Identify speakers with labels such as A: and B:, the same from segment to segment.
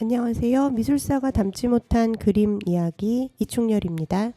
A: 안녕하세요. 미술사가 담지 못한 그림 이야기 이충렬입니다.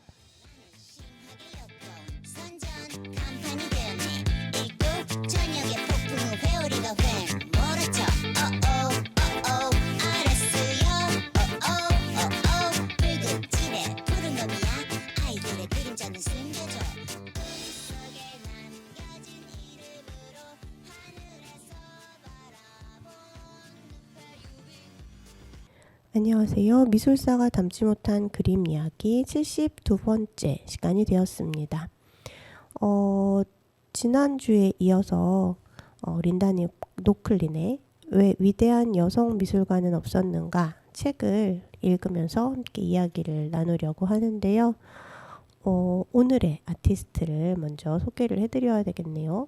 A: 안녕하세요. 미술사가 담지 못한 그림 이야기 72번째 시간이 되었습니다. 지난주에 이어서 린다 노클린의 왜 위대한 여성 미술가는 없었는가 책을 읽으면서 함께 이야기를 나누려고 하는데요. 오늘의 아티스트를 먼저 소개를 해드려야 되겠네요.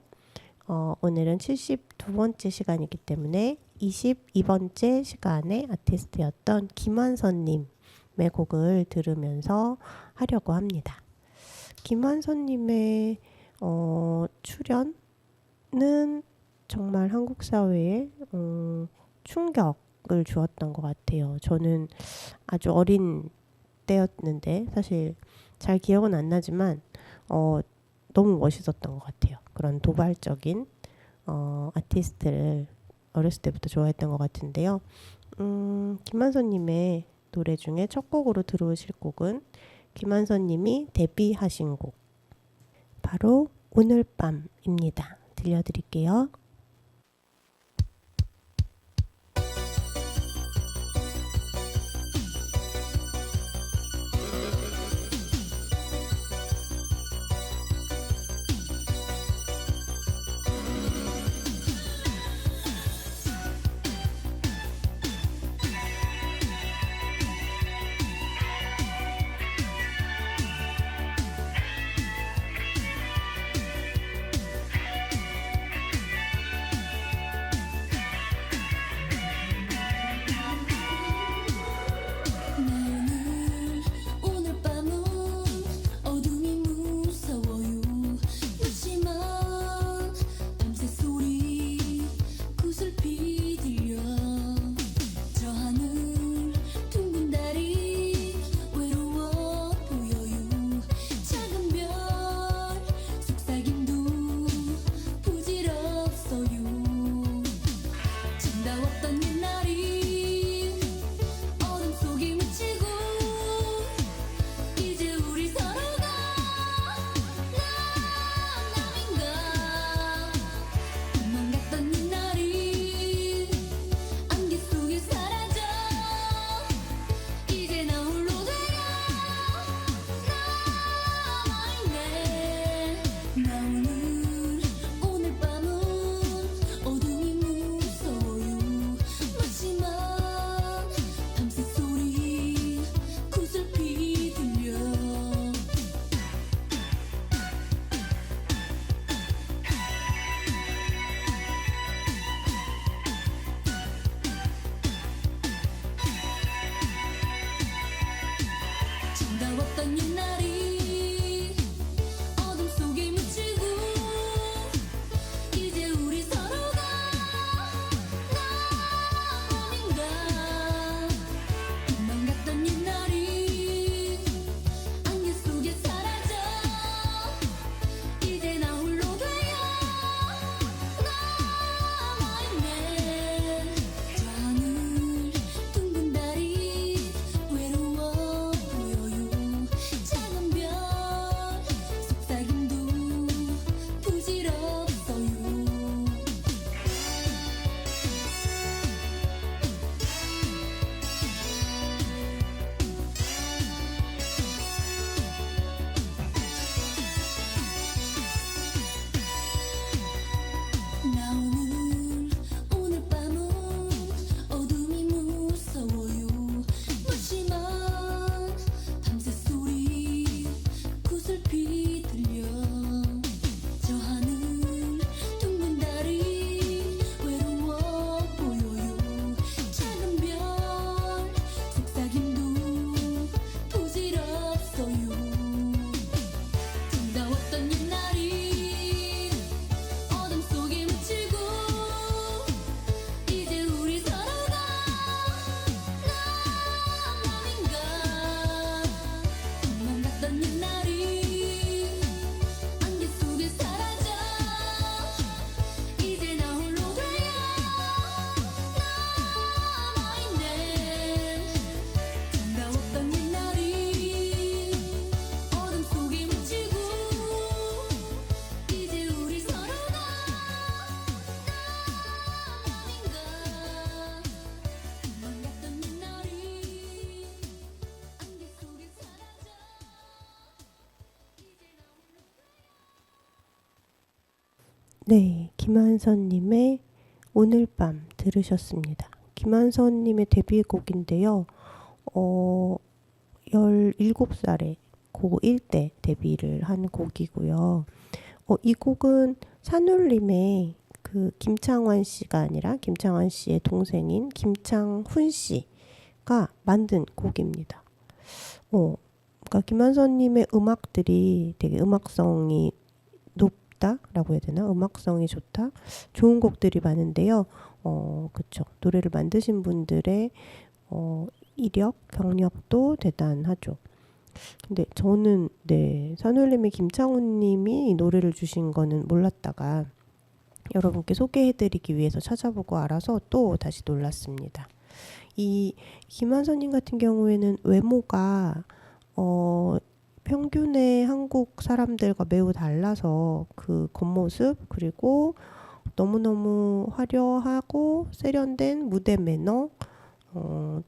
A: 오늘은 72번째 시간이기 때문에 22번째 시간의 아티스트였던 김완선님의 곡을 들으면서 하려고 합니다. 김완선님의 출연은 정말 한국 사회에 충격을 주었던 것 같아요. 저는 아주 어린 때였는데 사실 잘 기억은 안 나지만 너무 멋있었던 것 같아요. 그런 도발적인 아티스트를 어렸을 때부터 좋아했던 것 같은데요. 김완선님의 노래 중에 첫 곡으로 들어오실 곡은 김완선님이 데뷔하신 곡 바로 오늘 밤입니다. 들려드릴게요.
B: 정다웠던 옛날이 어둠 속에 묻히고 이제 우리 서로가 남인가 꿈만 같던 옛날이 안개 속에 사라져 이제 나 홀로 되어 남아있네 저 하늘 둥근 달이 외로워 보여요 작은
A: 네, 김한선님의 오늘 밤 들으셨습니다. 김한선님의 데뷔곡인데요. 17살에 고1 때 데뷔를 한 곡이고요. 이 곡은 산울림의 그 김창완 씨가 아니라 김창완 씨의 동생인 김창훈 씨가 만든 곡입니다. 그러니까 김한선님의 음악들이 되게 음악성이 높다라고 해야 되나? 음악성이 좋다? 좋은 곡들이 많은데요. 그쵸. 노래를 만드신 분들의 이력, 경력도 대단하죠. 근데 저는 산울림의 김창훈님이 이 노래를 주신 거는 몰랐다가 여러분께 소개해드리기 위해서 찾아보고 알아서 또 다시 놀랐습니다. 이 김한선님 같은 경우에는 외모가 평균의 한국 사람들과 매우 달라서 그 겉모습 그리고 너무너무 화려하고 세련된 무대 매너,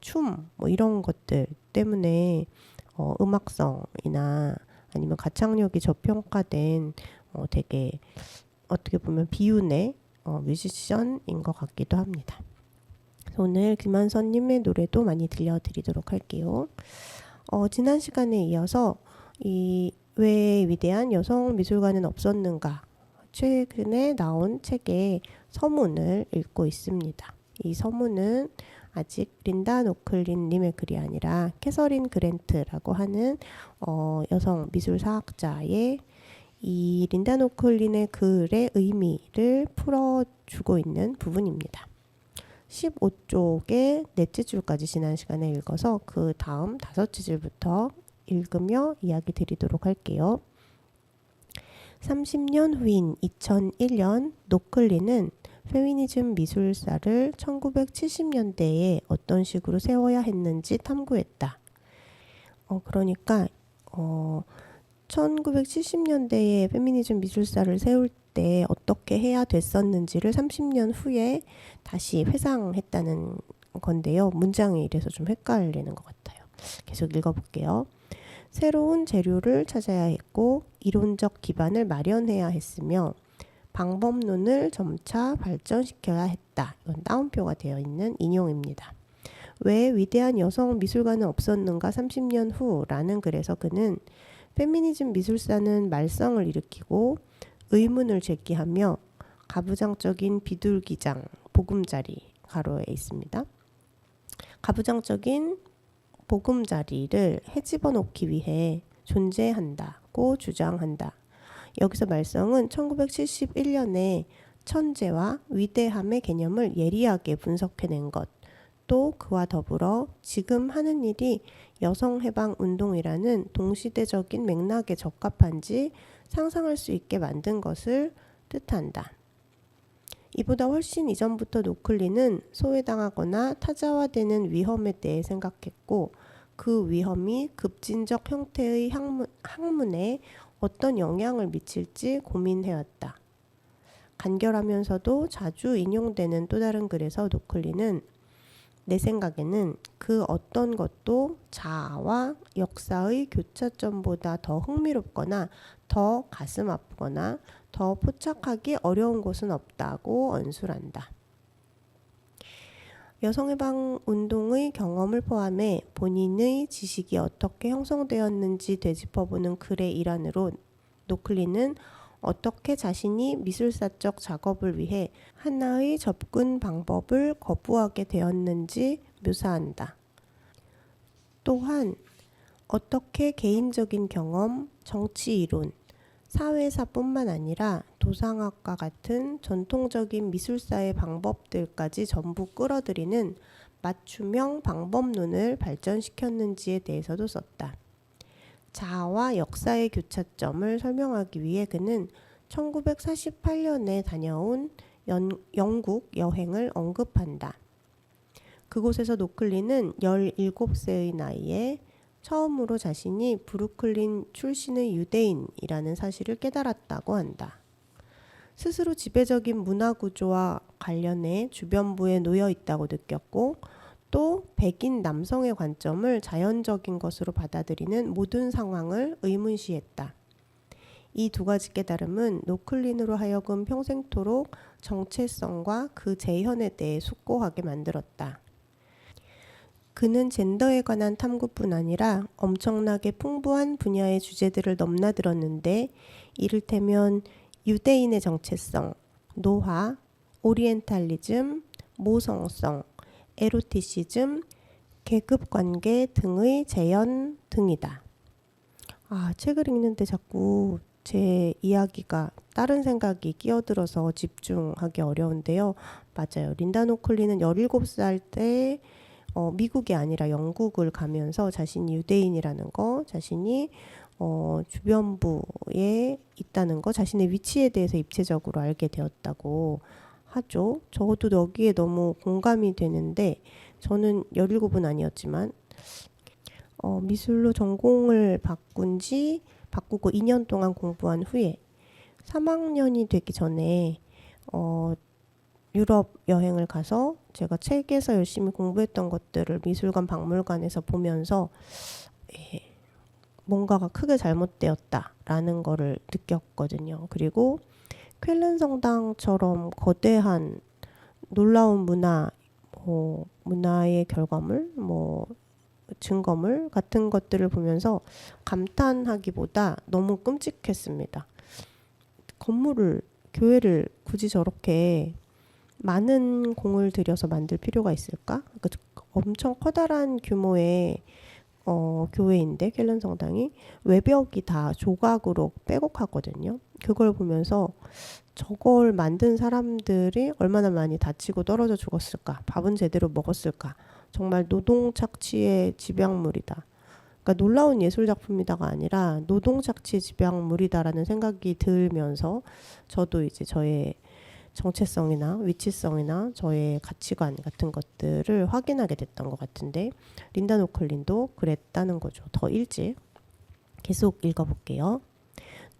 A: 춤 뭐 이런 것들 때문에 음악성이나 아니면 가창력이 저평가된 되게 어떻게 보면 비운의 뮤지션인 것 같기도 합니다. 오늘 김한선님의 노래도 많이 들려드리도록 할게요. 지난 시간에 이어서 왜 위대한 여성 미술가는 없었는가 최근에 나온 책의 서문을 읽고 있습니다. 이 서문은 아직 린다 노클린 님의 글이 아니라 캐서린 그랜트라고 하는 여성 미술사학자의 이 린다 노클린의 글의 의미를 풀어주고 있는 부분입니다. 15쪽의 넷째 줄까지 지난 시간에 읽어서 그 다음 5째 줄부터 읽으며 이야기 드리도록 할게요. 30년 후인 2001년 노클린은 페미니즘 미술사를 1970년대에 어떤 식으로 세워야 했는지 탐구했다. 그러니까 1970년대에 페미니즘 미술사를 세울 때 어떻게 해야 됐었는지를 30년 후에 다시 회상했다는 건데요. 문장이 이래서 좀 헷갈리는 것 같아요. 계속 읽어볼게요. 새로운 재료를 찾아야 했고 이론적 기반을 마련해야 했으며 방법론을 점차 발전시켜야 했다. 이건 따옴표가 되어 있는 인용입니다. 왜 위대한 여성 미술가는 없었는가 30년 후라는 글에서 그는 페미니즘 미술사는 말썽을 일으키고 의문을 제기하며 가부장적인 비둘기장 보금자리 가로에 있습니다. 가부장적인 보금자리를 헤집어 놓기 위해 존재한다고 주장한다. 여기서 말썽은 1971년에 천재와 위대함의 개념을 예리하게 분석해낸 것, 또 그와 더불어 지금 하는 일이 여성해방운동이라는 동시대적인 맥락에 적합한지 상상할 수 있게 만든 것을 뜻한다. 이보다 훨씬 이전부터 노클린은 소외당하거나 타자화되는 위험에 대해 생각했고 그 위험이 급진적 형태의 학문에 어떤 영향을 미칠지 고민해왔다. 간결하면서도 자주 인용되는 또 다른 글에서 노클린은 내 생각에는 그 어떤 것도 자아와 역사의 교차점보다 더 흥미롭거나 더 가슴 아프거나 더 포착하기 어려운 것은 없다고 언술한다. 여성해방운동의 경험을 포함해 본인의 지식이 어떻게 형성되었는지 되짚어보는 글의 일환으로 노클린은 어떻게 자신이 미술사적 작업을 위해 하나의 접근 방법을 거부하게 되었는지 묘사한다. 또한 어떻게 개인적인 경험, 정치이론, 사회사뿐만 아니라 도상학과 같은 전통적인 미술사의 방법들까지 전부 끌어들이는 맞춤형 방법론을 발전시켰는지에 대해서도 썼다. 자아와 역사의 교차점을 설명하기 위해 그는 1948년에 다녀온 영국 여행을 언급한다. 그곳에서 노클린은 17세의 나이에 처음으로 자신이 브루클린 출신의 유대인이라는 사실을 깨달았다고 한다. 스스로 지배적인 문화 구조와 관련해 주변부에 놓여 있다고 느꼈고 또 백인 남성의 관점을 자연적인 것으로 받아들이는 모든 상황을 의문시했다. 이 두 가지 깨달음은 노클린으로 하여금 평생토록 정체성과 그 재현에 대해 숙고하게 만들었다. 그는 젠더에 관한 탐구뿐 아니라 엄청나게 풍부한 분야의 주제들을 넘나들었는데 이를테면 유대인의 정체성, 노화, 오리엔탈리즘, 모성성, 에로티시즘, 계급관계 등의 재현 등이다. 책을 읽는데 자꾸 제 이야기가 다른 생각이 끼어들어서 집중하기 어려운데요. 맞아요. 린다 노클린은 17살 때 미국이 아니라 영국을 가면서 자신이 유대인이라는 거, 자신이 주변부에 있다는 거, 자신의 위치에 대해서 입체적으로 알게 되었다고 하죠. 저도 여기에 너무 공감이 되는데 저는 17은 아니었지만 미술로 전공을 바꾸고 2년 동안 공부한 후에 3학년이 되기 전에 유럽 여행을 가서 제가 책에서 열심히 공부했던 것들을 미술관 박물관에서 보면서 뭔가가 크게 잘못되었다라는 거를 느꼈거든요. 그리고 쾰른 성당처럼 거대한 놀라운 문화의 결과물, 증거물 같은 것들을 보면서 감탄하기보다 너무 끔찍했습니다. 교회를 굳이 저렇게 많은 공을 들여서 만들 필요가 있을까? 엄청 커다란 규모의 교회인데 쾰른 성당이 외벽이 다 조각으로 빼곡하거든요. 그걸 보면서 저걸 만든 사람들이 얼마나 많이 다치고 떨어져 죽었을까? 밥은 제대로 먹었을까? 정말 노동착취의 집약물이다. 그러니까 놀라운 예술작품이다가 아니라 노동착취의 집약물이다라는 생각이 들면서 저도 이제 저의 정체성이나 위치성이나 저의 가치관 같은 것들을 확인하게 됐던 것 같은데 린다 노클린도 그랬다는 거죠. 더 일찍. 계속 읽어볼게요.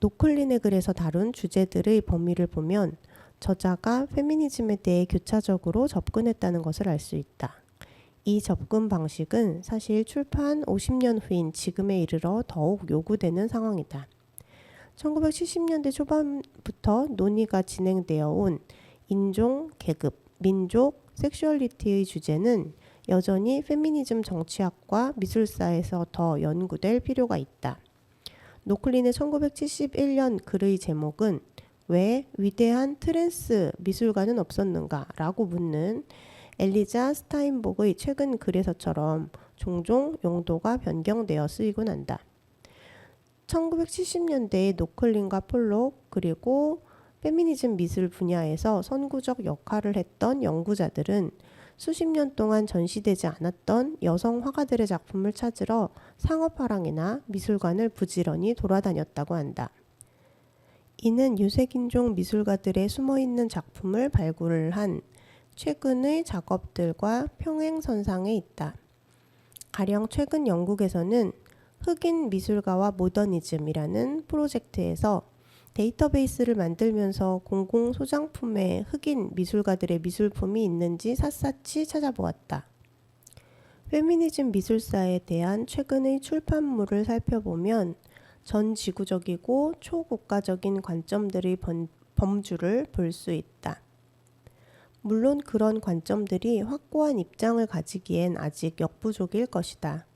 A: 노클린의 글에서 다룬 주제들의 범위를 보면 저자가 페미니즘에 대해 교차적으로 접근했다는 것을 알 수 있다. 이 접근 방식은 사실 출판 50년 후인 지금에 이르러 더욱 요구되는 상황이다. 1970년대 초반부터 논의가 진행되어 온 인종, 계급, 민족, 섹슈얼리티의 주제는 여전히 페미니즘 정치학과 미술사에서 더 연구될 필요가 있다. 노클린의 1971년 글의 제목은 왜 위대한 트랜스 미술가는 없었는가? 라고 묻는 엘리자 스타인복의 최근 글에서처럼 종종 용도가 변경되어 쓰이곤 한다. 1970년대의 노클린과 폴록 그리고 페미니즘 미술 분야에서 선구적 역할을 했던 연구자들은 수십 년 동안 전시되지 않았던 여성 화가들의 작품을 찾으러 상업화랑이나 미술관을 부지런히 돌아다녔다고 한다. 이는 유색인종 미술가들의 숨어있는 작품을 발굴을 한 최근의 작업들과 평행선상에 있다. 가령 최근 영국에서는 흑인 미술가와 모더니즘이라는 프로젝트에서 데이터베이스를 만들면서 공공 소장품에 흑인 미술가들의 미술품이 있는지 샅샅이 찾아보았다. 페미니즘 미술사에 대한 최근의 출판물을 살펴보면 전 지구적이고 초국가적인 관점들의 범주를 볼 수 있다. 물론 그런 관점들이 확고한 입장을 가지기엔 아직 역부족일 것이다.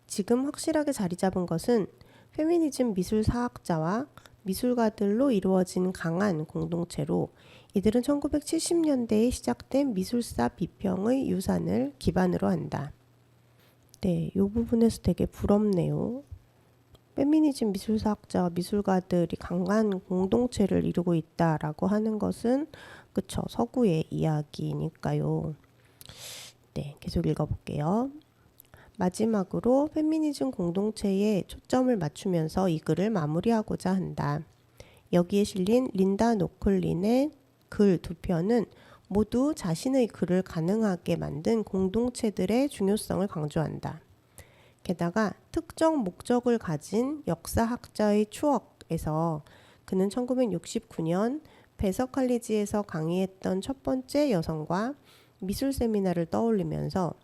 A: 지금 확실하게 자리 잡은 것은 페미니즘 미술사학자와 미술가들로 이루어진 강한 공동체로 이들은 1970년대에 시작된 미술사 비평의 유산을 기반으로 한다. 네, 이 부분에서 되게 부럽네요. 페미니즘 미술사학자와 미술가들이 강한 공동체를 이루고 있다라고 하는 것은 그쵸, 서구의 이야기니까요. 네, 계속 읽어볼게요. 마지막으로 페미니즘 공동체에 초점을 맞추면서 이 글을 마무리하고자 한다. 여기에 실린 린다 노클린의 글 두 편은 모두 자신의 글을 가능하게 만든 공동체들의 중요성을 강조한다. 게다가 특정 목적을 가진 역사학자의 추억에서 그는 1969년 베서 칼리지에서 강의했던 첫 번째 여성과 미술 세미나를 떠올리면서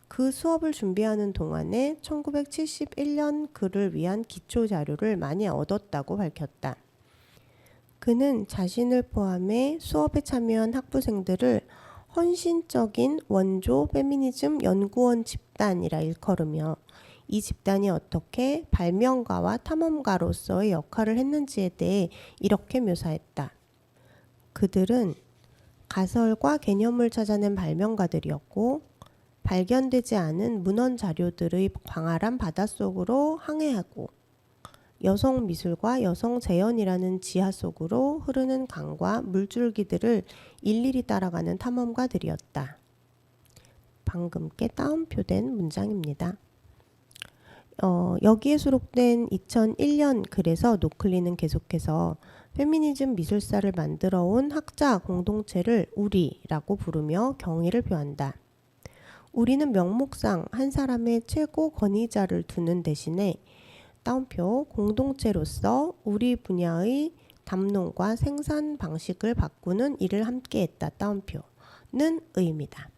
A: 그 그 수업을 준비하는 동안에 1971년 그를 위한 기초 자료를 많이 얻었다고 밝혔다. 그는 자신을 포함해 수업에 참여한 학부생들을 헌신적인 원조 페미니즘 연구원 집단이라 일컬으며 이 집단이 어떻게 발명가와 탐험가로서의 역할을 했는지에 대해 이렇게 묘사했다. 그들은 가설과 개념을 찾아낸 발명가들이었고 발견되지 않은 문헌 자료들의 광활한 바닷속으로 항해하고 여성 미술과 여성 재현이라는 지하 속으로 흐르는 강과 물줄기들을 일일이 따라가는 탐험가들이었다. 방금께 따옴표된 문장입니다. 여기에 수록된 2001년 글에서 노클리는 계속해서 페미니즘 미술사를 만들어 온 학자 공동체를 우리라고 부르며 경의를 표한다. 우리는 명목상 한 사람의 최고 권위자를 두는 대신에 따옴표 공동체로서 우리 분야의 담론과 생산 방식을 바꾸는 일을 함께했다. 따옴표는 의미다.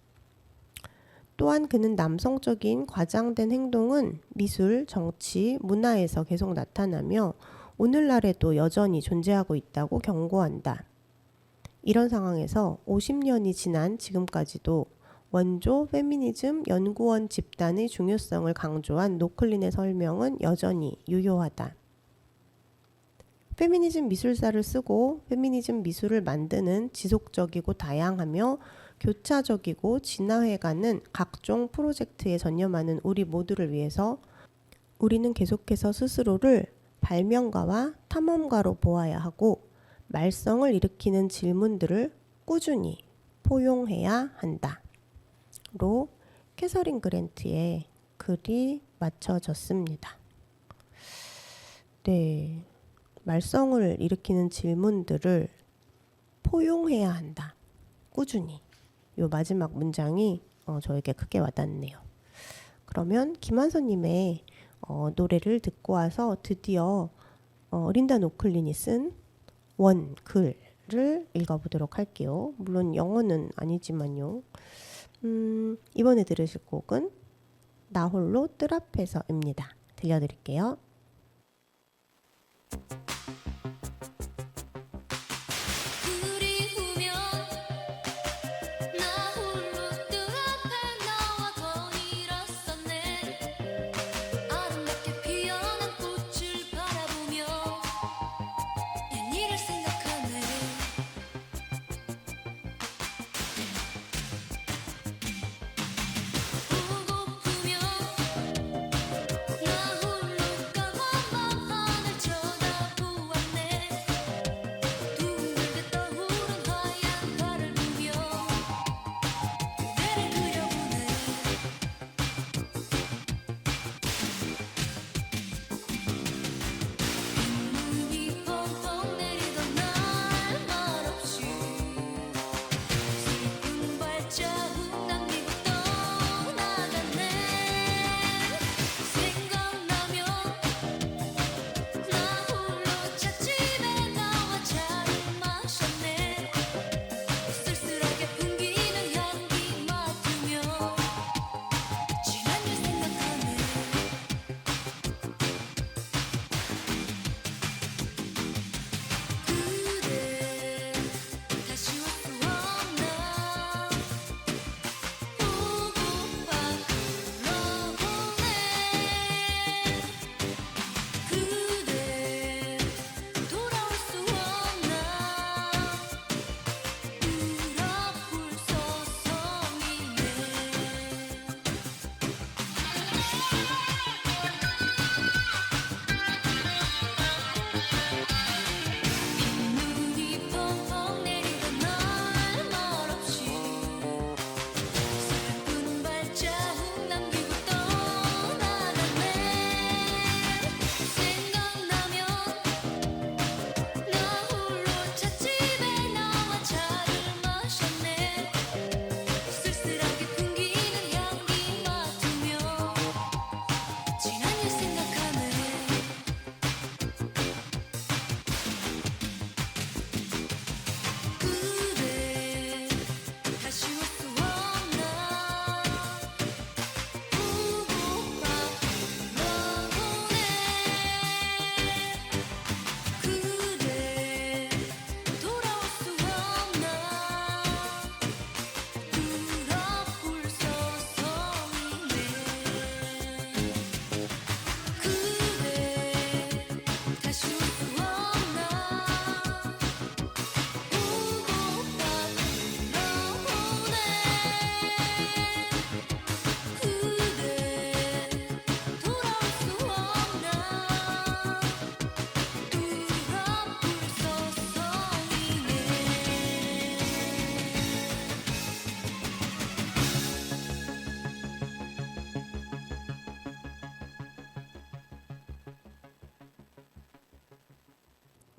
A: 또한 그는 남성적인 과장된 행동은 미술, 정치, 문화에서 계속 나타나며 오늘날에도 여전히 존재하고 있다고 경고한다. 이런 상황에서 50년이 지난 지금까지도 원조 페미니즘 연구원 집단의 중요성을 강조한 노클린의 설명은 여전히 유효하다. 페미니즘 미술사를 쓰고 페미니즘 미술을 만드는 지속적이고 다양하며 교차적이고 진화해가는 각종 프로젝트에 전념하는 우리 모두를 위해서 우리는 계속해서 스스로를 발명가와 탐험가로 보아야 하고 말썽을 일으키는 질문들을 꾸준히 포용해야 한다. 로 캐서린 그랜트의 글이 맞춰졌습니다. 네, 말썽을 일으키는 질문들을 포용해야 한다. 꾸준히. 요 마지막 문장이 저에게 크게 와닿네요. 그러면 김한선님의 노래를 듣고 와서 드디어 린다 노클린이 쓴 원 글을 읽어보도록 할게요. 물론 영어는 아니지만요. 이번에 들으실 곡은 나 홀로 뜰 앞에서입니다. 들려드릴게요.
B: 그리우면 나 홀로 뜰 앞에 나와 거니 일었었네. 아름답게 피어난 꽃을 바라보며 옛일을 생각하네. 보고프면 나 홀로 까만 밤 하늘 쳐다보네.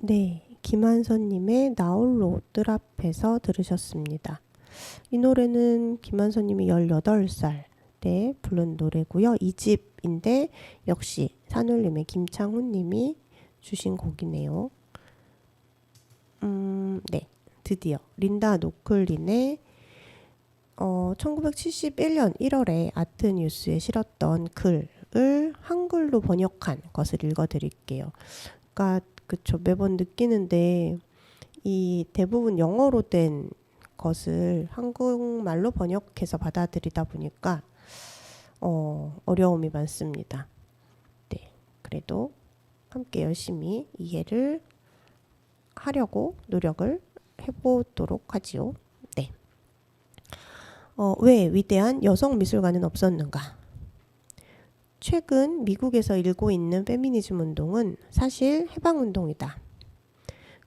A: 네, 김한선님의 나홀로 옷들 앞에서 들으셨습니다. 이 노래는 김한선님이 18살 때 부른 노래고요. 2집인데 역시 산울림의 김창훈님이 주신 곡이네요. 네, 드디어 린다 노클린의 1971년 1월에 아트뉴스에 실었던 글을 한글로 번역한 것을 읽어드릴게요. 그러니까 그쵸, 매번 느끼는데 이 대부분 영어로 된 것을 한국말로 번역해서 받아들이다 보니까 어려움이 많습니다. 네, 그래도 함께 열심히 이해를 하려고 노력을 해보도록 하지요. 네. 왜 위대한 여성 미술가는 없었는가? 최근 미국에서 일고 있는 페미니즘 운동은 사실 해방운동이다.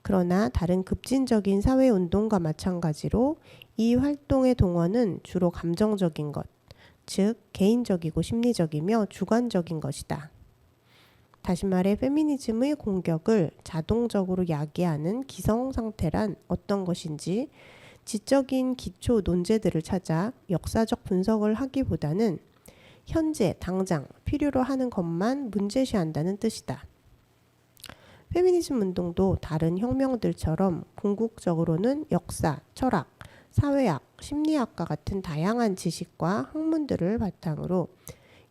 A: 그러나 다른 급진적인 사회운동과 마찬가지로 이 활동의 동원은 주로 감정적인 것, 즉 개인적이고 심리적이며 주관적인 것이다. 다시 말해 페미니즘의 공격을 자동적으로 야기하는 기성상태란 어떤 것인지 지적인 기초 논제들을 찾아 역사적 분석을 하기보다는 현재 당장 필요로 하는 것만 문제시한다는 뜻이다. 페미니즘 운동도 다른 혁명들처럼 궁극적으로는 역사, 철학, 사회학, 심리학과 같은 다양한 지식과 학문들을 바탕으로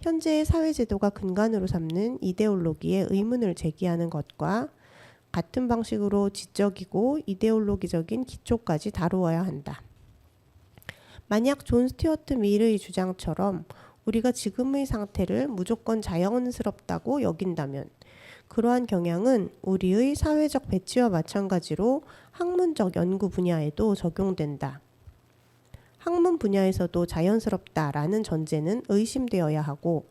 A: 현재의 사회제도가 근간으로 삼는 이데올로기에 의문을 제기하는 것과 같은 방식으로 지적이고 이데올로기적인 기초까지 다루어야 한다. 만약 존 스튜어트 밀의 주장처럼 우리가 지금의 상태를 무조건 자연스럽다고 여긴다면 그러한 경향은 우리의 사회적 배치와 마찬가지로 학문적 연구 분야에도 적용된다. 학문 분야에서도 자연스럽다라는 전제는 의심되어야 하고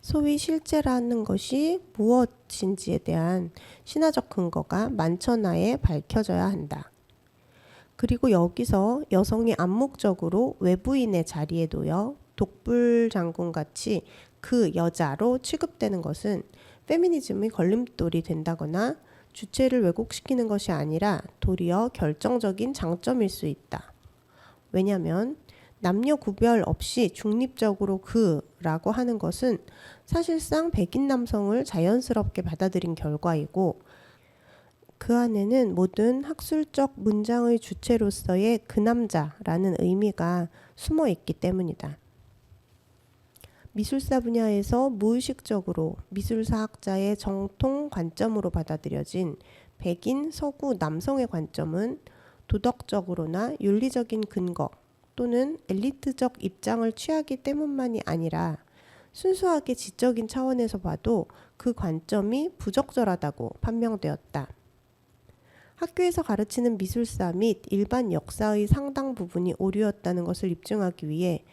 A: 소위 실제라는 것이 무엇인지에 대한 신화적 근거가 만천하에 밝혀져야 한다. 그리고 여기서 여성이 암묵적으로 외부인의 자리에 놓여 독불장군같이 그 여자로 취급되는 것은 페미니즘의 걸림돌이 된다거나 주체를 왜곡시키는 것이 아니라 도리어 결정적인 장점일 수 있다. 왜냐하면 남녀 구별 없이 중립적으로 그라고 하는 것은 사실상 백인 남성을 자연스럽게 받아들인 결과이고 그 안에는 모든 학술적 문장의 주체로서의 그 남자라는 의미가 숨어 있기 때문이다. 미술사 분야에서 무의식적으로 미술사학자의 정통 관점으로 받아들여진 백인 서구 남성의 관점은 도덕적으로나 윤리적인 근거 또는 엘리트적 입장을 취하기 때문만이 아니라 순수하게 지적인 차원에서 봐도 그 관점이 부적절하다고 판명되었다. 학교에서 가르치는 미술사 및 일반 역사의 상당 부분이 오류였다는 것을 입증하기 위해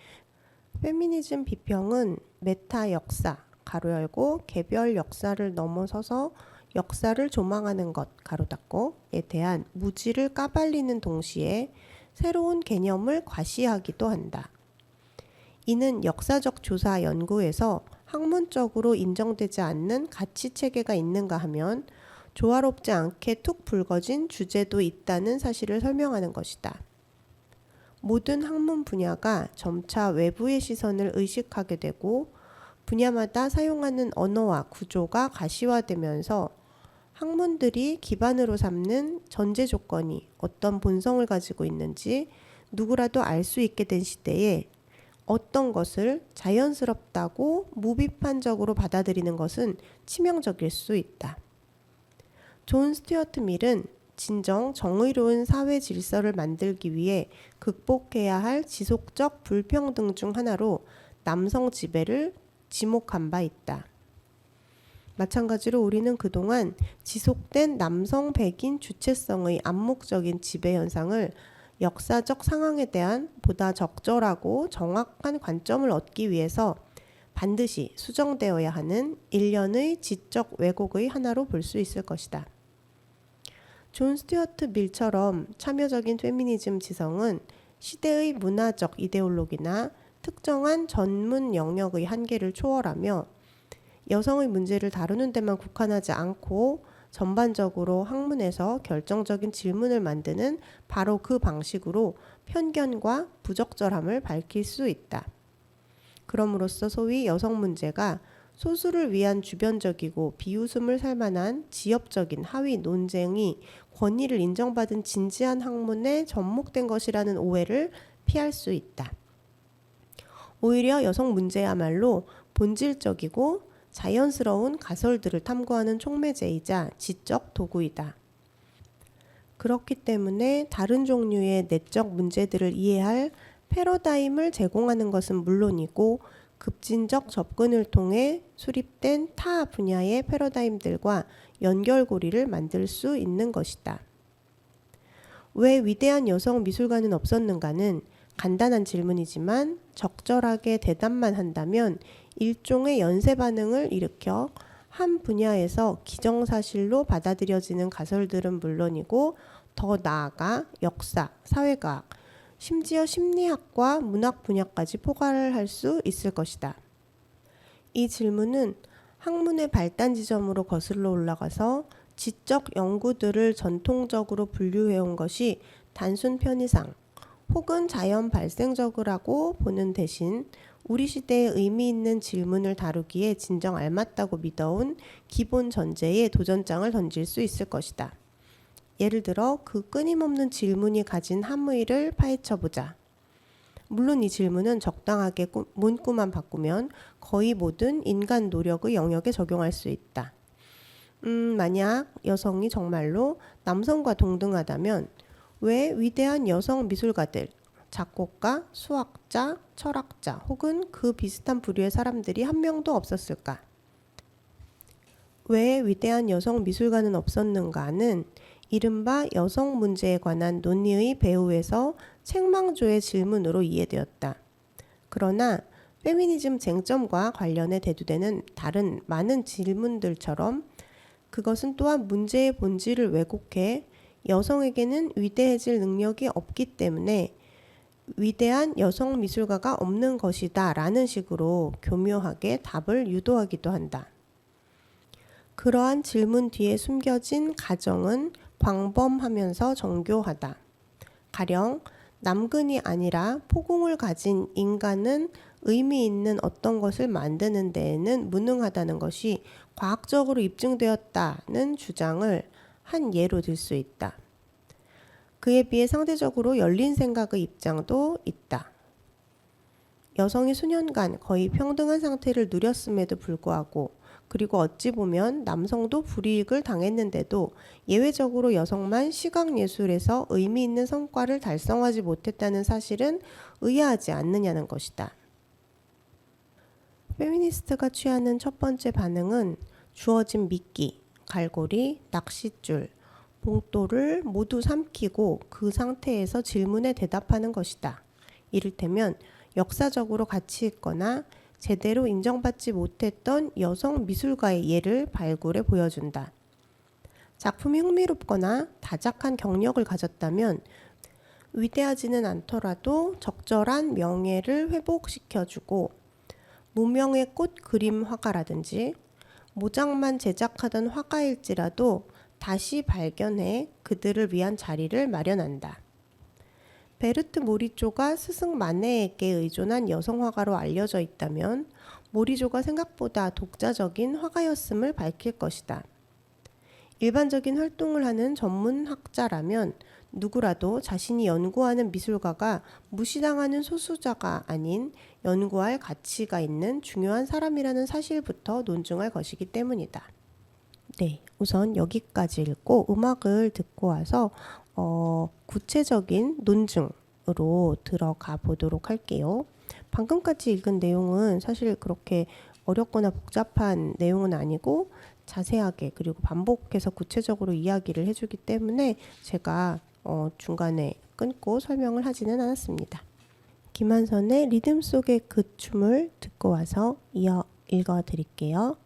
A: 페미니즘 비평은 메타 역사 가로 열고 개별 역사를 넘어서서 역사를 조망하는 것 가로 닫고에 대한 무지를 까발리는 동시에 새로운 개념을 과시하기도 한다. 이는 역사적 조사 연구에서 학문적으로 인정되지 않는 가치 체계가 있는가 하면 조화롭지 않게 툭 불거진 주제도 있다는 사실을 설명하는 것이다. 모든 학문 분야가 점차 외부의 시선을 의식하게 되고 분야마다 사용하는 언어와 구조가 가시화되면서 학문들이 기반으로 삼는 전제 조건이 어떤 본성을 가지고 있는지 누구라도 알 수 있게 된 시대에 어떤 것을 자연스럽다고 무비판적으로 받아들이는 것은 치명적일 수 있다. 존 스튜어트 밀은 진정 정의로운 사회 질서를 만들기 위해 극복해야 할 지속적 불평등 중 하나로 남성 지배를 지목한 바 있다. 마찬가지로 우리는 그동안 지속된 남성 백인 주체성의 암묵적인 지배 현상을 역사적 상황에 대한 보다 적절하고 정확한 관점을 얻기 위해서 반드시 수정되어야 하는 일련의 지적 왜곡의 하나로 볼 수 있을 것이다. 존 스튜어트 밀처럼 참여적인 페미니즘 지성은 시대의 문화적 이데올로기나 특정한 전문 영역의 한계를 초월하며 여성의 문제를 다루는 데만 국한하지 않고 전반적으로 학문에서 결정적인 질문을 만드는 바로 그 방식으로 편견과 부적절함을 밝힐 수 있다. 그럼으로써 소위 여성 문제가 소수를 위한 주변적이고 비웃음을 살 만한 지엽적인 하위 논쟁이 권위를 인정받은 진지한 학문에 접목된 것이라는 오해를 피할 수 있다. 오히려 여성 문제야말로 본질적이고 자연스러운 가설들을 탐구하는 촉매제이자 지적 도구이다. 그렇기 때문에 다른 종류의 내적 문제들을 이해할 패러다임을 제공하는 것은 물론이고 급진적 접근을 통해 수립된 타 분야의 패러다임들과 연결고리를 만들 수 있는 것이다. 왜 위대한 여성 미술가는 없었는가는 간단한 질문이지만 적절하게 대답만 한다면 일종의 연쇄 반응을 일으켜 한 분야에서 기정사실로 받아들여지는 가설들은 물론이고 더 나아가 역사, 사회과학, 심지어 심리학과 문학 분야까지 포괄을 할 수 있을 것이다. 이 질문은 학문의 발단 지점으로 거슬러 올라가서 지적 연구들을 전통적으로 분류해온 것이 단순 편의상 혹은 자연 발생적이라고 보는 대신 우리 시대에 의미 있는 질문을 다루기에 진정 알맞다고 믿어온 기본 전제에 도전장을 던질 수 있을 것이다. 예를 들어 그 끊임없는 질문이 가진 함의를 파헤쳐보자. 물론 이 질문은 적당하게 문구만 바꾸면 거의 모든 인간 노력의 영역에 적용할 수 있다. 만약 여성이 정말로 남성과 동등하다면 왜 위대한 여성 미술가들, 작곡가, 수학자, 철학자 혹은 그 비슷한 부류의 사람들이 한 명도 없었을까? 왜 위대한 여성 미술가는 없었는가는 이른바 여성 문제에 관한 논의의 배후에서 책망조의 질문으로 이해되었다. 그러나 페미니즘 쟁점과 관련해 대두되는 다른 많은 질문들처럼 그것은 또한 문제의 본질을 왜곡해 여성에게는 위대해질 능력이 없기 때문에 위대한 여성 미술가가 없는 것이다 라는 식으로 교묘하게 답을 유도하기도 한다. 그러한 질문 뒤에 숨겨진 가정은 광범하면서 정교하다. 가령 남근이 아니라 포공을 가진 인간은 의미 있는 어떤 것을 만드는 데에는 무능하다는 것이 과학적으로 입증되었다는 주장을 한 예로 들 수 있다. 그에 비해 상대적으로 열린 생각의 입장도 있다. 여성이 수년간 거의 평등한 상태를 누렸음에도 불구하고 그리고 어찌 보면 남성도 불이익을 당했는데도 예외적으로 여성만 시각예술에서 의미 있는 성과를 달성하지 못했다는 사실은 의아하지 않느냐는 것이다. 페미니스트가 취하는 첫 번째 반응은 주어진 미끼, 갈고리, 낚싯줄, 봉돌을 모두 삼키고 그 상태에서 질문에 대답하는 것이다. 이를테면 역사적으로 가치 있거나 제대로 인정받지 못했던 여성 미술가의 예를 발굴해 보여준다. 작품이 흥미롭거나 다작한 경력을 가졌다면 위대하지는 않더라도 적절한 명예를 회복시켜주고 무명의 꽃 그림 화가라든지 모작만 제작하던 화가일지라도 다시 발견해 그들을 위한 자리를 마련한다. 베르트 모리조가 스승 마네에게 의존한 여성 화가로 알려져 있다면 모리조가 생각보다 독자적인 화가였음을 밝힐 것이다. 일반적인 활동을 하는 전문 학자라면 누구라도 자신이 연구하는 미술가가 무시당하는 소수자가 아닌 연구할 가치가 있는 중요한 사람이라는 사실부터 논증할 것이기 때문이다. 네, 우선 여기까지 읽고 음악을 듣고 와서 구체적인 논증으로 들어가 보도록 할게요. 방금까지 읽은 내용은 사실 그렇게 어렵거나 복잡한 내용은 아니고 자세하게 그리고 반복해서 구체적으로 이야기를 해주기 때문에 제가 중간에 끊고 설명을 하지는 않았습니다. 김한선의 리듬 속의 그 춤을 듣고 와서 이어 읽어 드릴게요.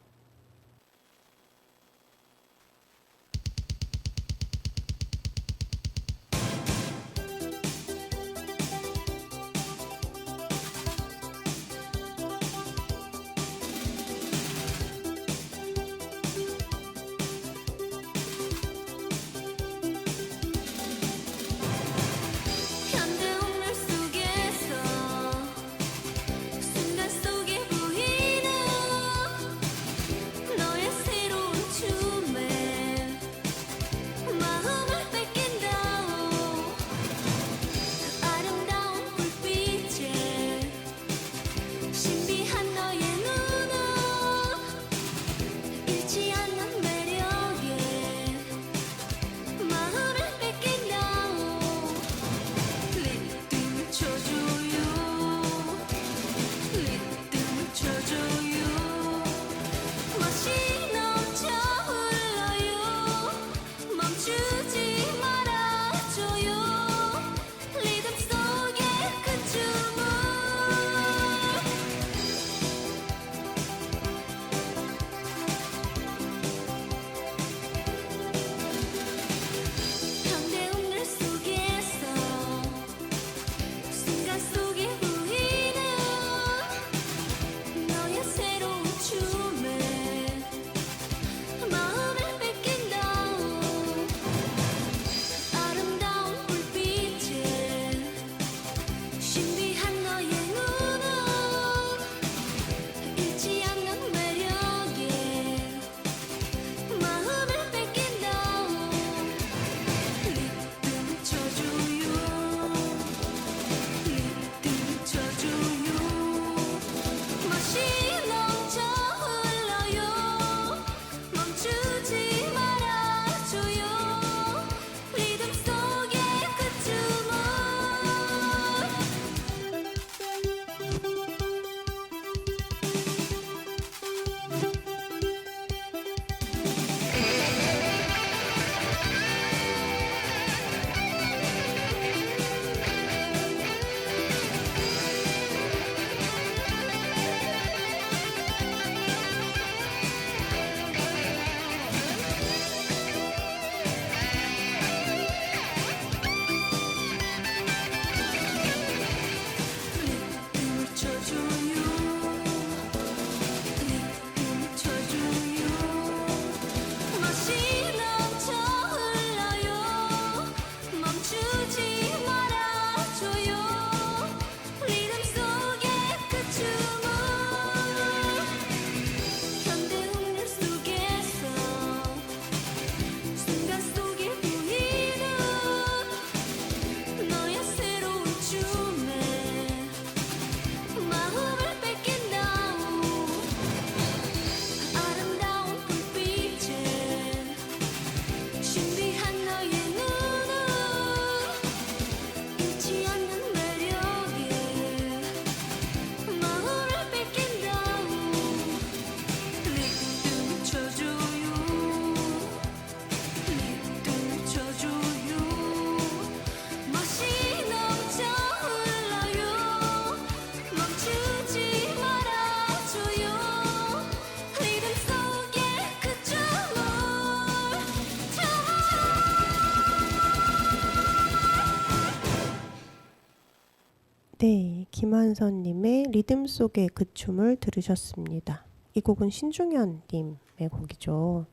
A: 김한선님의 리듬 속의 그 춤을 들으셨습니다. 이 곡은 신중현님의 곡이죠.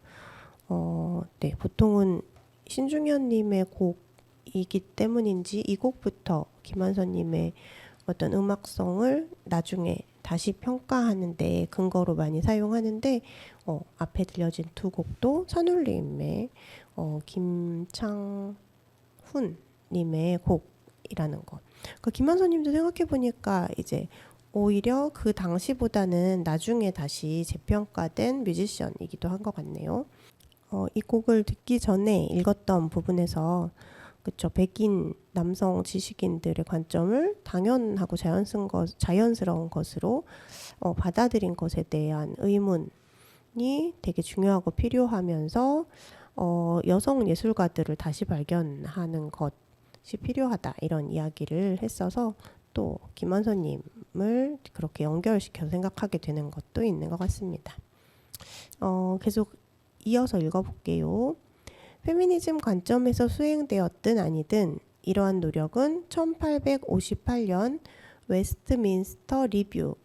A: 네, 보통은 신중현님의 곡이기 때문인지 이 곡부터 김한선님의 어떤 음악성을 나중에 다시 평가하는데 근거로 많이 사용하는데 앞에 들려진 두 곡도 선울님의 김창훈님의 곡이라는 것. 그 김한선님도 생각해보니까 이제 오히려 그 당시보다는 나중에 다시 재평가된 뮤지션이기도 한 것 같네요. 이 곡을 듣기 전에 읽었던 부분에서 그쵸, 백인 남성 지식인들의 관점을 당연하고 자연스러운 것으로 받아들인 것에 대한 의문이 되게 중요하고 필요하면서 여성 예술가들을 다시 발견하는 것이 필요하다 이런 이야기를 했어서 또 김한선님을 그렇게 연결시켜서 생각하게 되는 것도 있는 것 같습니다. 계속 이어서 읽어볼게요. 페미니즘 관점에서 수행되었든 아니든 이러한 노력은 1858년 웨스트민스터 리뷰는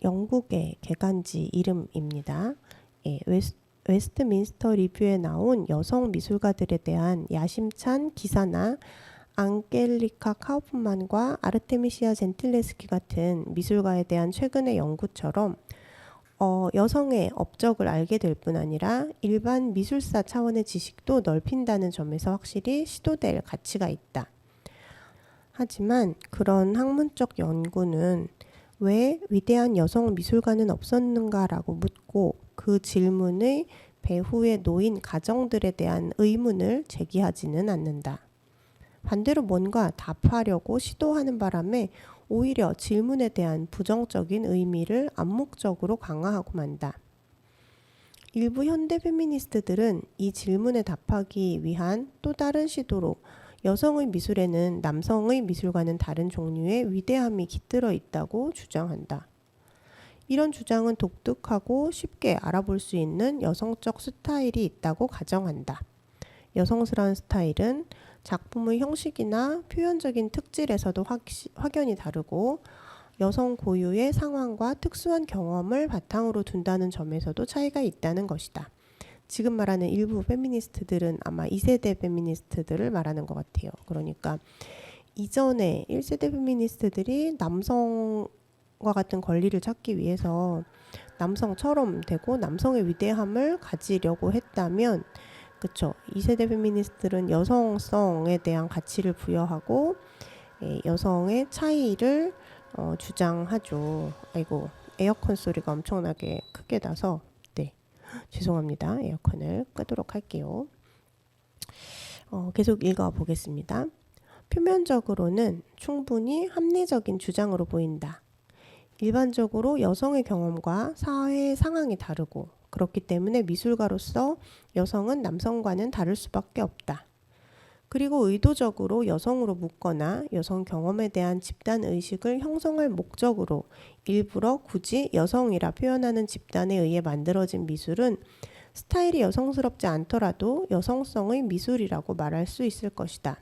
A: 영국의 개간지 이름입니다. 예, 웨스트민스터 리뷰에 나온 여성 미술가들에 대한 야심찬 기사나 앙겔리카 카우프만과 아르테미시아 젠틀레스키 같은 미술가에 대한 최근의 연구처럼 여성의 업적을 알게 될 뿐 아니라 일반 미술사 차원의 지식도 넓힌다는 점에서 확실히 시도될 가치가 있다. 하지만 그런 학문적 연구는 왜 위대한 여성 미술가는 없었는가라고 묻고 그 질문의 배후에 놓인 가정들에 대한 의문을 제기하지는 않는다. 반대로 뭔가 답하려고 시도하는 바람에 오히려 질문에 대한 부정적인 의미를 암묵적으로 강화하고 만다. 일부 현대 페미니스트들은 이 질문에 답하기 위한 또 다른 시도로 여성의 미술에는 남성의 미술과는 다른 종류의 위대함이 깃들어 있다고 주장한다. 이런 주장은 독특하고 쉽게 알아볼 수 있는 여성적 스타일이 있다고 가정한다. 여성스러운 스타일은 작품의 형식이나 표현적인 특질에서도 확연히 다르고 여성 고유의 상황과 특수한 경험을 바탕으로 둔다는 점에서도 차이가 있다는 것이다. 지금 말하는 일부 페미니스트들은 아마 2세대 페미니스트들을 말하는 것 같아요. 그러니까 이전에 1세대 페미니스트들이 남성과 같은 권리를 찾기 위해서 남성처럼 되고 남성의 위대함을 가지려고 했다면 그쵸. 2세대 페미니스트들은 여성성에 대한 가치를 부여하고 여성의 차이를 주장하죠. 아이고, 에어컨 소리가 엄청나게 크게 나서 네, 죄송합니다. 에어컨을 끄도록 할게요. 계속 읽어보겠습니다. 표면적으로는 충분히 합리적인 주장으로 보인다. 일반적으로 여성의 경험과 사회의 상황이 다르고 그렇기 때문에 미술가로서 여성은 남성과는 다를 수밖에 없다. 그리고 의도적으로 여성으로 묶거나 여성 경험에 대한 집단 의식을 형성할 목적으로 일부러 굳이 여성이라 표현하는 집단에 의해 만들어진 미술은 스타일이 여성스럽지 않더라도 여성성의 미술이라고 말할 수 있을 것이다.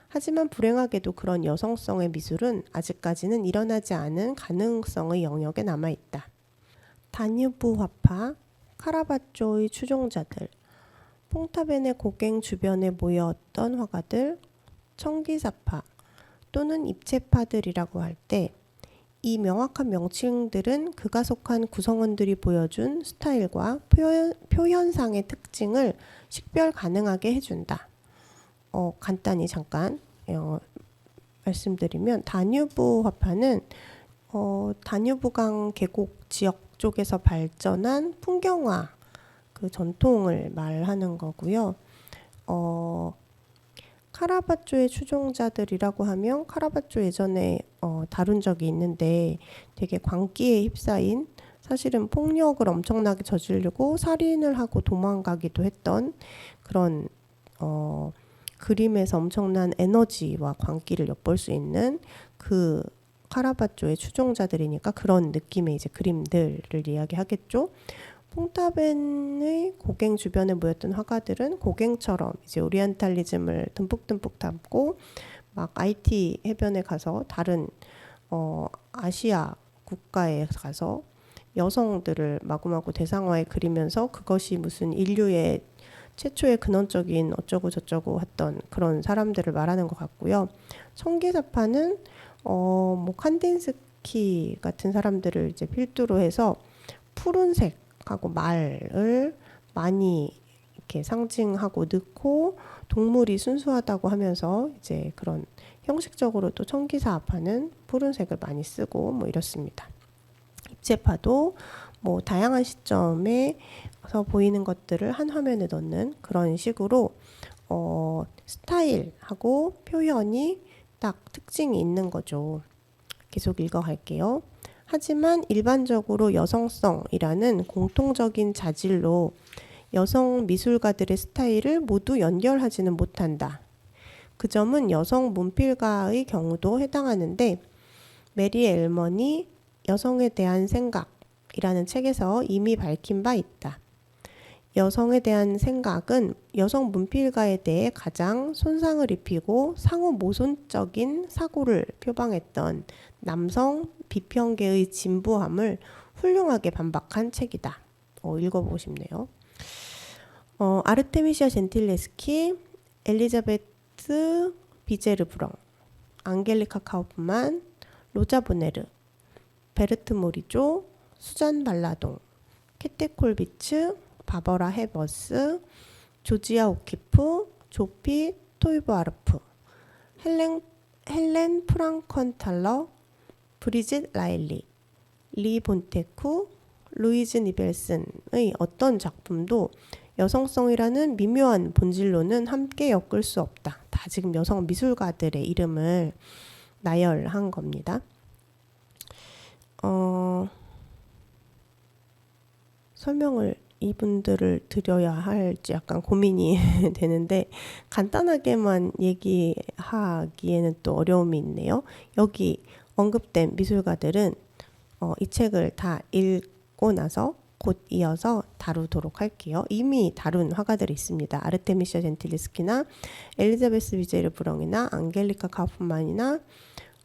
A: 하지만 불행하게도 그런 여성성의 미술은 아직까지는 일어나지 않은 가능성의 영역에 남아있다. 다뉴브 화파, 카라바초의 추종자들, 퐁타벤의 고갱 주변에 모여있던 화가들, 청기사파 또는 입체파들이라고 할 때 이 명확한 명칭들은 그가 속한 구성원들이 보여준 스타일과 표현상의 특징을 식별 가능하게 해준다. 간단히 잠깐 말씀드리면 다뉴브 화파는 다뉴브강 계곡 지역 쪽에서 발전한 풍경화 그 전통을 말하는 거고요. 카라바초의 추종자들이라고 하면 카라바초 예전에 다룬 적이 있는데 되게 광기에 휩싸인 사실은 폭력을 엄청나게 저지르고 살인을 하고 도망가기도 했던 그런 그림에서 엄청난 에너지와 광기를 엿볼 수 있는 그 카라바초의 추종자들이니까 그런 느낌의 이제 그림들을 이야기하겠죠. 퐁타벤의 고갱 주변에 모였던 화가들은 고갱처럼 이제 오리엔탈리즘을 듬뿍듬뿍 담고 막 IT 해변에 가서 다른 아시아 국가에 가서 여성들을 마구마구 대상화에 그리면서 그것이 무슨 인류의 최초의 근원적인 어쩌고 저쩌고 했던 그런 사람들을 말하는 것 같고요. 청기사파는 뭐 칸딘스키 같은 사람들을 이제 필두로 해서 푸른색하고 말을 많이 이렇게 상징하고 넣고 동물이 순수하다고 하면서 이제 그런 형식적으로 또 청기사파는 푸른색을 많이 쓰고 뭐 이렇습니다. 입체파도 뭐 다양한 시점에서 보이는 것들을 한 화면에 넣는 그런 식으로 스타일하고 표현이 딱 특징이 있는 거죠. 계속 읽어갈게요. 하지만 일반적으로 여성성이라는 공통적인 자질로 여성 미술가들의 스타일을 모두 연결하지는 못한다. 그 점은 여성 문필가의 경우도 해당하는데 메리 엘먼이 여성에 대한 생각이라는 책에서 이미 밝힌 바 있다. 여성에 대한 생각은 여성 문필가에 대해 가장 손상을 입히고 상호 모순적인 사고를 표방했던 남성 비평계의 진부함을 훌륭하게 반박한 책이다. 읽어보고 싶네요. 아르테미시아 젠틸레스키, 엘리자베트 비제르브렁, 앙겔리카 카우프만, 로자 보네르, 베르트 모리조, 수잔 발라동, 캐티 콜비츠, 바버라 헤버스, 조지아 오키프, 조피 토이브아르프, 헬렌 프랑컨탈러, 브리짓 라일리, 리 본테쿠, 루이즈 니벨슨의 어떤 작품도 여성성이라는 미묘한 본질로는 함께 엮을 수 없다. 다 지금 여성 미술가들의 이름을 나열한 겁니다. 설명을 이분들을 드려야 할지 약간 고민이 되는데 간단하게만 얘기하기에는 또 어려움이 있네요. 여기 언급된 미술가들은 이 책을 다 읽고 나서 곧 이어서 다루도록 할게요. 이미 다룬 화가들이 있습니다. 아르테미시아 젠틸리스키나 엘리자베스 비제르브렁이나 앙겔리카 카프만이나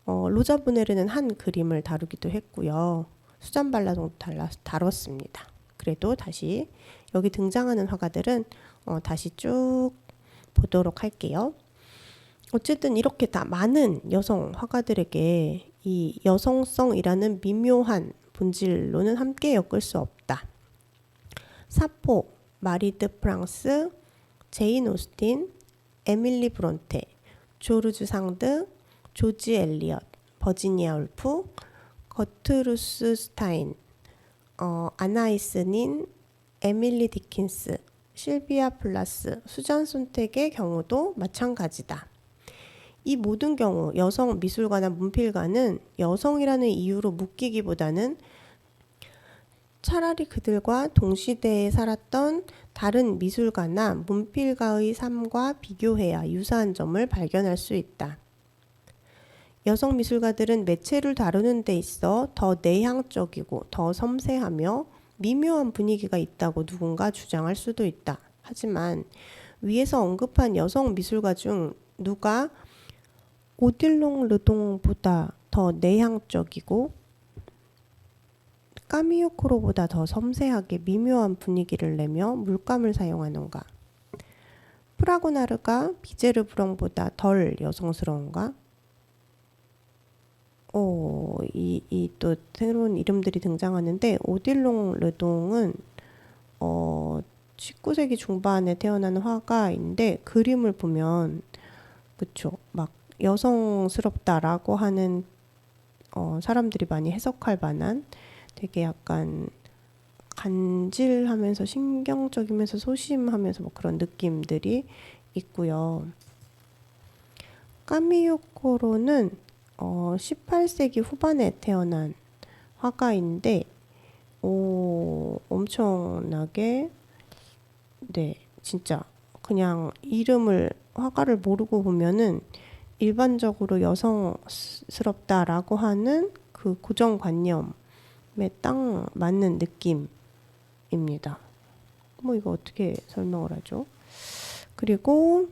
A: 로자 보네르는 한 그림을 다루기도 했고요. 수잔 발라동도 다뤘습니다. 그래도 다시 여기 등장하는 화가들은 다시 쭉 보도록 할게요. 어쨌든 이렇게 다 많은 여성 화가들에게 이 여성성이라는 미묘한 본질로는 함께 엮을 수 없다. 사포, 마리 드 프랑스, 제인 오스틴, 에밀리 브론테, 조르주 상드, 조지 엘리엇, 버지니아 울프, 거트루스 스타인, 아나이스닌, 에밀리 디킨스, 실비아 플라스, 수잔 손텍의 경우도 마찬가지다. 이 모든 경우 여성 미술가나 문필가는 여성이라는 이유로 묶이기보다는 차라리 그들과 동시대에 살았던 다른 미술가나 문필가의 삶과 비교해야 유사한 점을 발견할 수 있다. 여성 미술가들은 매체를 다루는 데 있어 더 내향적이고 더 섬세하며 미묘한 분위기가 있다고 누군가 주장할 수도 있다. 하지만 위에서 언급한 여성 미술가 중 누가 오딜롱 르동보다 더 내향적이고 까미오코로보다 더 섬세하게 미묘한 분위기를 내며 물감을 사용하는가? 프라고나르가 비제르브렁보다 덜 여성스러운가? 이 또 새로운 이름들이 등장하는데 오딜롱 르동은 19세기 중반에 태어난 화가인데 그림을 보면 그쵸 막 여성스럽다라고 하는 사람들이 많이 해석할 만한 되게 약간 간질하면서 신경적이면서 소심하면서 뭐 그런 느낌들이 있고요. 까미요코로는 18세기 후반에 태어난 화가인데 엄청나게 네 진짜 그냥 이름을 화가를 모르고 보면은 일반적으로 여성스럽다라고 하는 그 고정관념에 딱 맞는 느낌입니다. 뭐 이거 어떻게 설명을 하죠? 그리고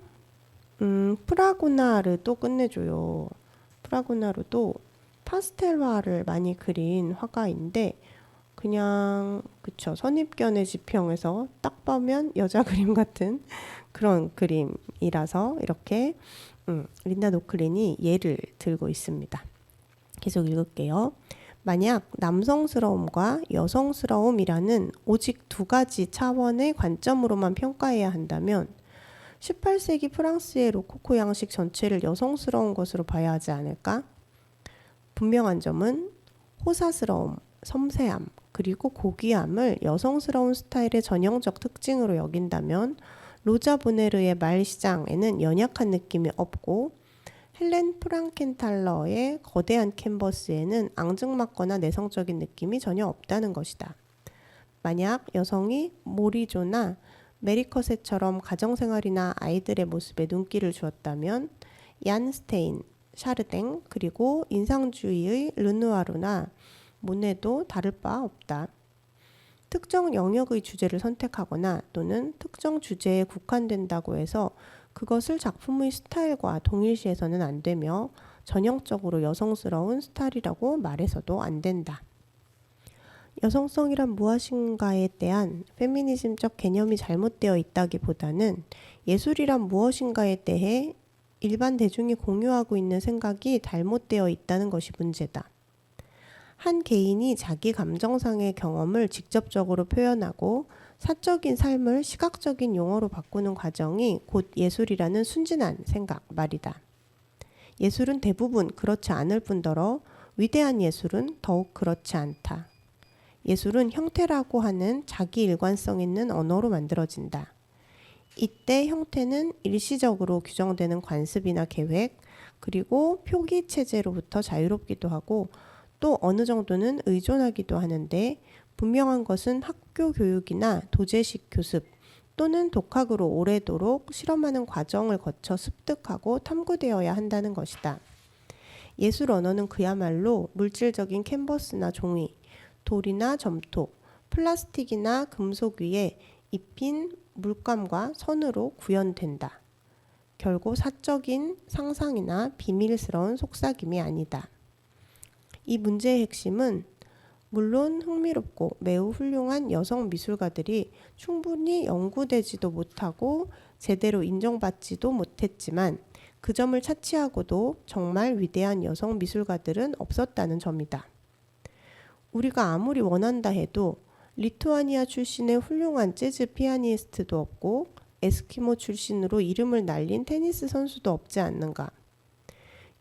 A: 프라고나르도 끝내줘요. 프라고나르도 파스텔화를 많이 그린 화가인데 그냥 그쵸 선입견의 지평에서 딱 보면 여자 그림 같은 그런 그림이라서 이렇게 린다 노클린이 예를 들고 있습니다. 계속 읽을게요. 만약 남성스러움과 여성스러움이라는 오직 두 가지 차원의 관점으로만 평가해야 한다면 18세기 프랑스의 로코코 양식 전체를 여성스러운 것으로 봐야 하지 않을까? 분명한 점은 호사스러움, 섬세함, 그리고 고귀함을 여성스러운 스타일의 전형적 특징으로 여긴다면 로자 보네르의 말시장에는 연약한 느낌이 없고 헬렌 프랑켄탈러의 거대한 캔버스에는 앙증맞거나 내성적인 느낌이 전혀 없다는 것이다. 만약 여성이 모리조나 메리커세처럼 가정생활이나 아이들의 모습에 눈길을 주었다면 얀 스테인, 샤르댕, 그리고 인상주의의 르누아르나 모네도 다를 바 없다. 특정 영역의 주제를 선택하거나 또는 특정 주제에 국한된다고 해서 그것을 작품의 스타일과 동일시해서는 안 되며 전형적으로 여성스러운 스타일이라고 말해서도 안 된다. 여성성이란 무엇인가에 대한 페미니즘적 개념이 잘못되어 있다기보다는 예술이란 무엇인가에 대해 일반 대중이 공유하고 있는 생각이 잘못되어 있다는 것이 문제다. 한 개인이 자기 감정상의 경험을 직접적으로 표현하고 사적인 삶을 시각적인 용어로 바꾸는 과정이 곧 예술이라는 순진한 생각 말이다. 예술은 대부분 그렇지 않을 뿐더러 위대한 예술은 더욱 그렇지 않다. 예술은 형태라고 하는 자기 일관성 있는 언어로 만들어진다. 이때 형태는 일시적으로 규정되는 관습이나 계획, 그리고 표기 체제로부터 자유롭기도 하고 또 어느 정도는 의존하기도 하는데 분명한 것은 학교 교육이나 도제식 교습 또는 독학으로 오래도록 실험하는 과정을 거쳐 습득하고 탐구되어야 한다는 것이다. 예술 언어는 그야말로 물질적인 캔버스나 종이, 돌이나 점토, 플라스틱이나 금속 위에 입힌 물감과 선으로 구현된다. 결국 사적인 상상이나 비밀스러운 속삭임이 아니다. 이 문제의 핵심은 물론 흥미롭고 매우 훌륭한 여성 미술가들이 충분히 연구되지도 못하고 제대로 인정받지도 못했지만 그 점을 차치하고도 정말 위대한 여성 미술가들은 없었다는 점이다. 우리가 아무리 원한다 해도 리투아니아 출신의 훌륭한 재즈 피아니스트도 없고 에스키모 출신으로 이름을 날린 테니스 선수도 없지 않는가.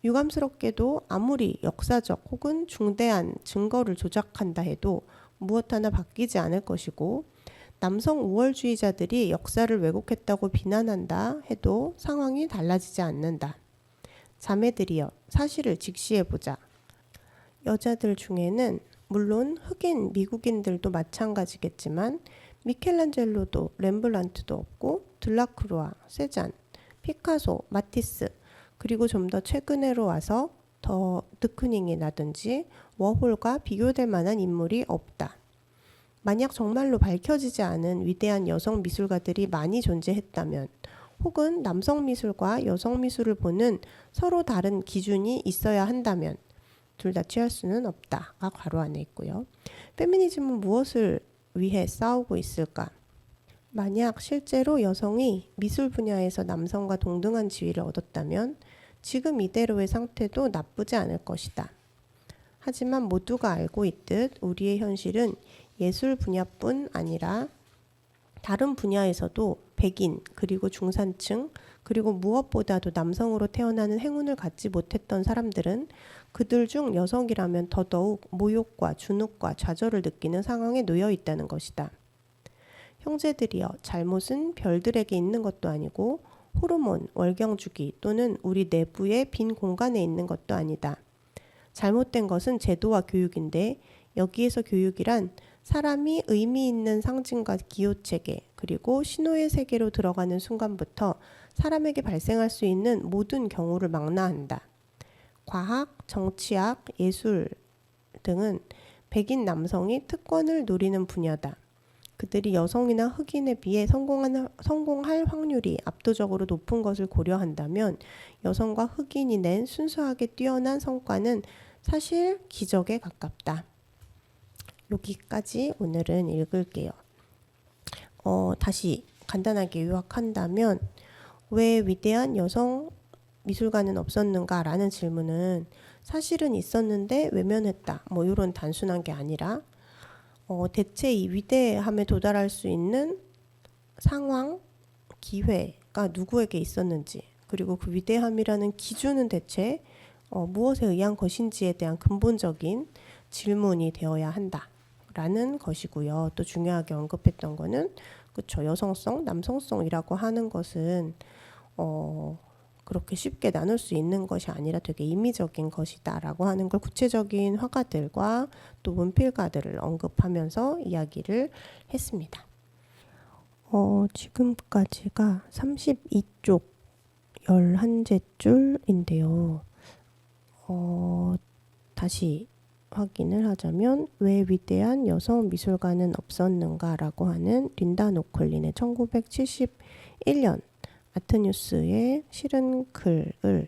A: 유감스럽게도 아무리 역사적 혹은 중대한 증거를 조작한다 해도 무엇 하나 바뀌지 않을 것이고 남성 우월주의자들이 역사를 왜곡했다고 비난한다 해도 상황이 달라지지 않는다. 자매들이여 사실을 직시해보자. 여자들 중에는 물론 흑인 미국인들도 마찬가지겠지만 미켈란젤로도 렘블란트도 없고 들라크루아, 세잔, 피카소, 마티스 그리고 좀 더 최근으로 와서 더 드크닝이라든지 워홀과 비교될 만한 인물이 없다. 만약 정말로 밝혀지지 않은 위대한 여성 미술가들이 많이 존재했다면 혹은 남성 미술과 여성 미술을 보는 서로 다른 기준이 있어야 한다면 둘 다 취할 수는 없다가 괄호 안에 있고요. 페미니즘은 무엇을 위해 싸우고 있을까? 만약 실제로 여성이 미술 분야에서 남성과 동등한 지위를 얻었다면 지금 이대로의 상태도 나쁘지 않을 것이다. 하지만 모두가 알고 있듯 우리의 현실은 예술 분야뿐 아니라 다른 분야에서도 백인 그리고 중산층 그리고 무엇보다도 남성으로 태어나는 행운을 갖지 못했던 사람들은 그들 중 여성이라면 더더욱 모욕과 주눅과 좌절을 느끼는 상황에 놓여 있다는 것이다. 형제들이여 잘못은 별들에게 있는 것도 아니고 호르몬, 월경주기 또는 우리 내부의 빈 공간에 있는 것도 아니다. 잘못된 것은 제도와 교육인데 여기에서 교육이란 사람이 의미 있는 상징과 기호체계 그리고 신호의 세계로 들어가는 순간부터 사람에게 발생할 수 있는 모든 경우를 망라한다. 과학, 정치학, 예술 등은 백인 남성이 특권을 누리는 분야다. 그들이 여성이나 흑인에 비해 성공할 확률이 압도적으로 높은 것을 고려한다면 여성과 흑인이 낸 순수하게 뛰어난 성과는 사실 기적에 가깝다. 여기까지 오늘은 읽을게요. 다시 간단하게 요약한다면 왜 위대한 여성 미술가는 없었는가 라는 질문은 사실은 있었는데 외면했다. 뭐 이런 단순한 게 아니라 대체 이 위대함에 도달할 수 있는 상황, 기회가 누구에게 있었는지, 그리고 그 위대함이라는 기준은 대체 무엇에 의한 것인지에 대한 근본적인 질문이 되어야 한다라는 것이고요. 또 중요하게 언급했던 거는 그쵸, 여성성, 남성성이라고 하는 것은 그렇게 쉽게 나눌 수 있는 것이 아니라 되게 임의적인 것이다라고 하는 걸 구체적인 화가들과 또 문필가들을 언급하면서 이야기를 했습니다. 지금까지가 32쪽 11제줄인데요. 다시 확인을 하자면 왜 위대한 여성 미술가는 없었는가라고 하는 린다 노클린의 1971년 아트뉴스에 실은 글을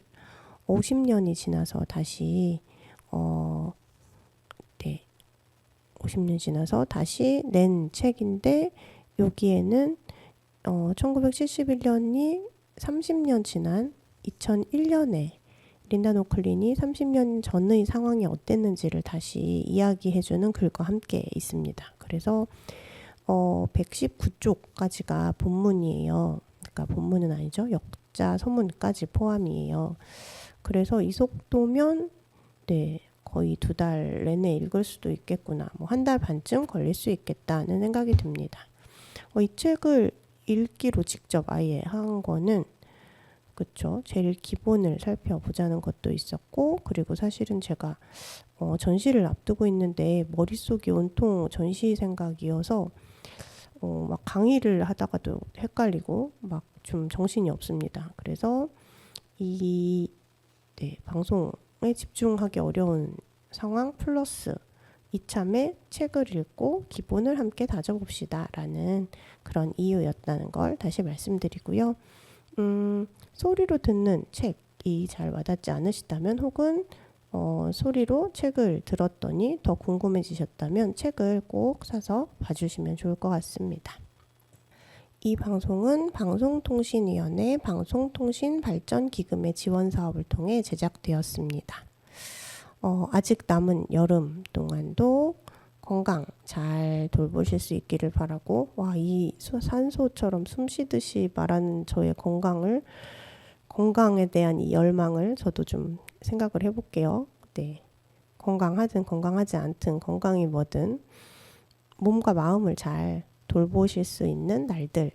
A: 50년이 지나서 다시 50년 지나서 다시 낸 책인데 여기에는 1971년이 30년 지난 2001년에 린다 노클린이 30년 전의 상황이 어땠는지를 다시 이야기해주는 글과 함께 있습니다. 그래서 119쪽까지가 본문이에요. 그러니까 본문은 아니죠. 역자 서문까지 포함이에요. 그래서 이 속도면 거의 2달 내내 읽을 수도 있겠구나. 뭐 1달 반쯤 걸릴 수 있겠다는 생각이 듭니다. 이 책을 읽기로 직접 아예 한 거는 그쵸. 제일 기본을 살펴보자는 것도 있었고, 그리고 사실은 제가 전시를 앞두고 있는데 머릿속이 온통 전시 생각이어서 막 강의를 하다가도 헷갈리고 막 좀 정신이 없습니다. 그래서 이 방송에 집중하기 어려운 상황 플러스 이참에 책을 읽고 기본을 함께 다져봅시다 라는 그런 이유였다는 걸 다시 말씀드리고요. 소리로 듣는 책이 잘 와닿지 않으시다면 혹은 소리로 책을 들었더니 더 궁금해지셨다면 책을 꼭 사서 봐주시면 좋을 것 같습니다. 이 방송은 방송통신위원회 방송통신발전기금의 지원사업을 통해 제작되었습니다. 아직 남은 여름 동안도 건강 잘 돌보실 수 있기를 바라고, 이 산소처럼 숨쉬듯이 말하는 저의 건강에 대한 이 열망을 저도 좀 생각을 해볼게요. 건강하든 건강하지 않든 건강이 뭐든 몸과 마음을 잘 돌보실 수 있는 날들,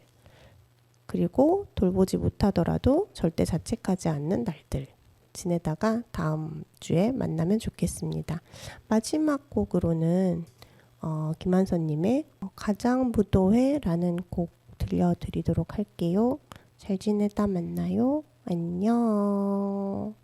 A: 그리고 돌보지 못하더라도 절대 자책하지 않는 날들 지내다가 다음 주에 만나면 좋겠습니다. 마지막 곡으로는 김한선님의 가장무도회라는 곡 들려드리도록 할게요. 잘 지내다 만나요. 안녕.